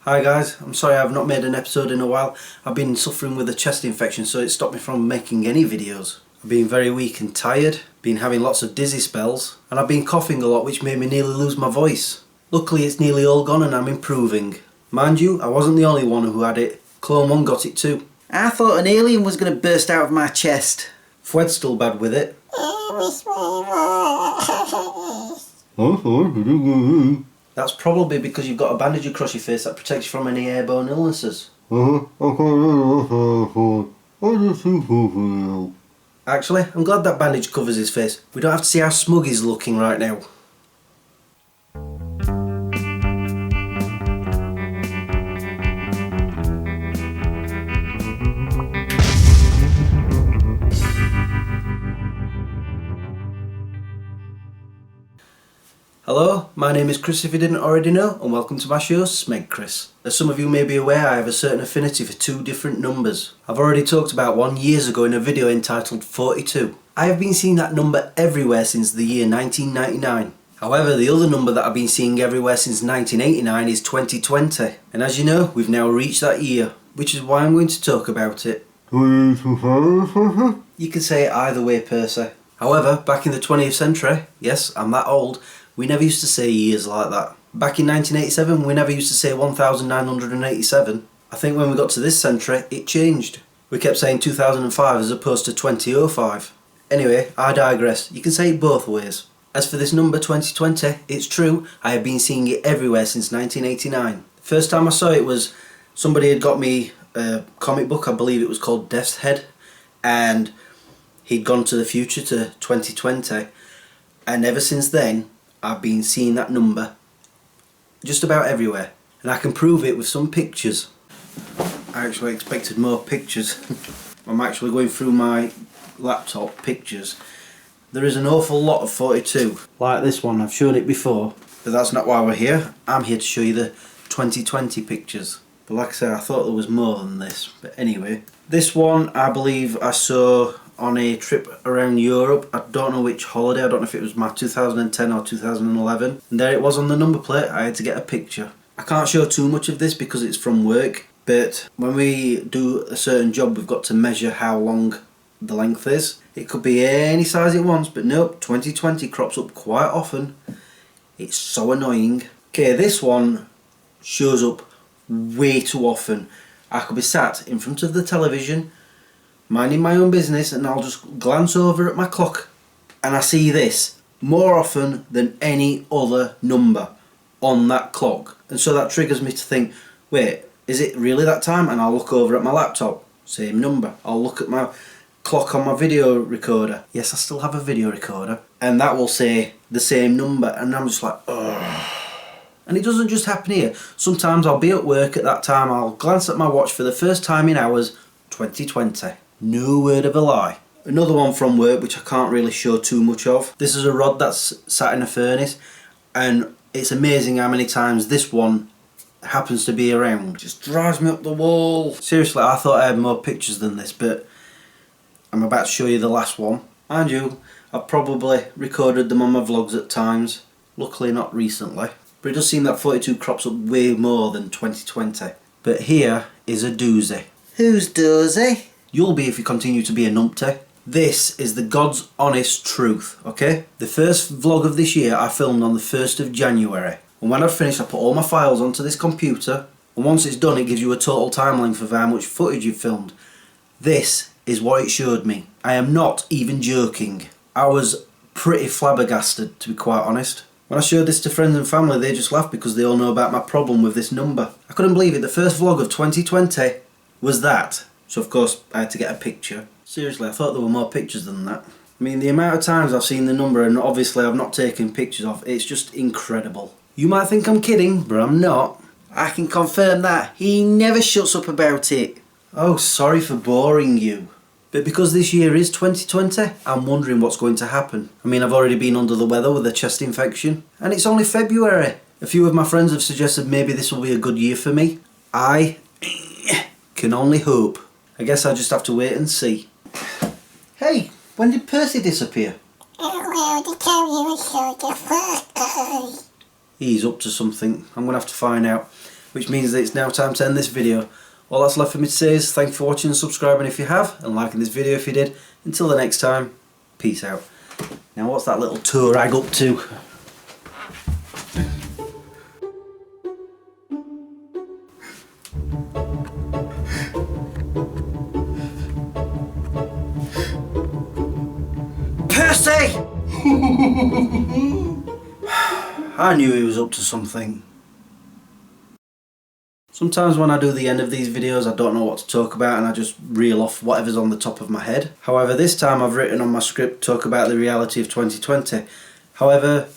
Hi guys, I'm sorry I've not made an episode in a while. I've been suffering with a chest infection, so it stopped me from making any videos. I've been very weak and tired, been having lots of dizzy spells, and I've been coughing a lot, which made me nearly lose my voice. Luckily it's nearly all gone and I'm improving. Mind you, I wasn't the only one who had it. Clone 1 got it too. I thought an alien was going to burst out of my chest. Fwed's still bad with it. That's probably because you've got a bandage across your face that protects you from any airborne illnesses. Actually, I'm glad that bandage covers his face. We don't have to see how smug he's looking right now. Hello, my name is Chris if you didn't already know, and welcome to my show, Smeg Chris. As some of you may be aware, I have a certain affinity for two different numbers. I've already talked about one years ago in a video entitled 42. I have been seeing that number everywhere since the year 1999. However, the other number that I've been seeing everywhere since 1989 is 2020. And as you know, we've now reached that year, which is why I'm going to talk about it. You can say it either way, Percy. However, back in the 20th century, yes, I'm that old, we never used to say years like that. Back in 1987, we never used to say 1987. I think when we got to this century, it changed. We kept saying 2005 as opposed to 2005. Anyway, I digress. You can say it both ways. As for this number 2020, it's true, I have been seeing it everywhere since 1989. The first time I saw it was somebody had got me a comic book, I believe it was called Death's Head, and he'd gone to the future to 2020, and ever since then I've been seeing that number just about everywhere, and I can prove it with some pictures. I actually expected more pictures. I'm actually going through my laptop pictures. There is an awful lot of 42, like this one. I've shown it before, but that's not why we're here. I'm here to show you the 2020 pictures. But like I said, I thought there was more than this. But anyway, this one I believe I saw on a trip around Europe. I don't know which holiday, I don't know if it was my 2010 or 2011. And there it was on the number plate. I had to get a picture. I can't show too much of this because it's from work, but when we do a certain job we've got to measure how long the length is. It could be any size it wants, but nope, 2020 crops up quite often. It's so annoying. Okay, this one shows up way too often. I could be sat in front of the television minding my own business and I'll just glance over at my clock and I see this more often than any other number on that clock, and so that triggers me to think, wait, is it really that time? And I'll look over at my laptop, same number. I'll look at my clock on my video recorder, yes, I still have a video recorder, and that will say the same number, and I'm just like, ugh. And it doesn't just happen here. Sometimes I'll be at work at that time, I'll glance at my watch for the first time in hours, 2020. No word of a lie. Another one from work which I can't really show too much of. This is a rod that's sat in a furnace, and it's amazing how many times this one happens to be around. It just drives me up the wall. Seriously, I thought I had more pictures than this, but I'm about to show you the last one. Mind you, I've probably recorded them on my vlogs at times. Luckily not recently. But it does seem that 42 crops up way more than 2020. But here is a doozy. Who's doozy? You'll be if you continue to be a numpty. This is the God's honest truth, okay? The first vlog of this year I filmed on the 1st of January. And when I've finished I put all my files onto this computer, and once it's done it gives you a total time length of how much footage you've filmed. This is what it showed me. I am not even joking. I was pretty flabbergasted, to be quite honest. When I showed this to friends and family, they just laughed because they all know about my problem with this number. I couldn't believe it. The first vlog of 2020 was that. So of course I had to get a picture. Seriously, I thought there were more pictures than that. I mean, the amount of times I've seen the number and obviously I've not taken pictures of, it's just incredible. You might think I'm kidding, but I'm not. I can confirm that. He never shuts up about it. Oh, sorry for boring you. But because this year is 2020, I'm wondering what's going to happen. I mean, I've already been under the weather with a chest infection, and it's only February. A few of my friends have suggested maybe this will be a good year for me. I can only hope. I guess I'll just have to wait and see. Hey, when did Percy disappear? He's up to something. I'm going to have to find out. which means that it's now time to end this video. All that's left for me to say is thank you for watching and subscribing if you have, and liking this video if you did. Until the next time, peace out. Now what's that little tour rag up to? Percy! I knew he was up to something. Sometimes when I do the end of these videos I don't know what to talk about and I just reel off whatever's on the top of my head. However, this time I've written on my script talk about the reality of 2020. However,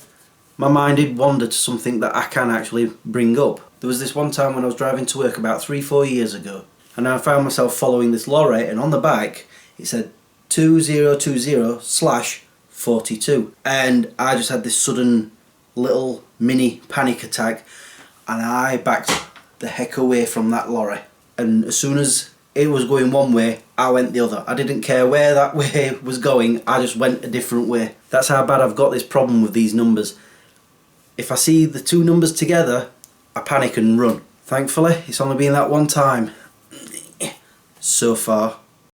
my mind did wander to something that I can actually bring up. There was this one time when I was driving to work about 3-4 years ago, and I found myself following this lorry, and on the back it said 2020/42, and I just had this sudden little mini panic attack and I backed the heck away from that lorry, and as soon as it was going one way I went the other. I didn't care where that way was going, I just went a different way. That's how bad I've got this problem with these numbers. If I see the two numbers together I panic and run. Thankfully it's only been that one time so far.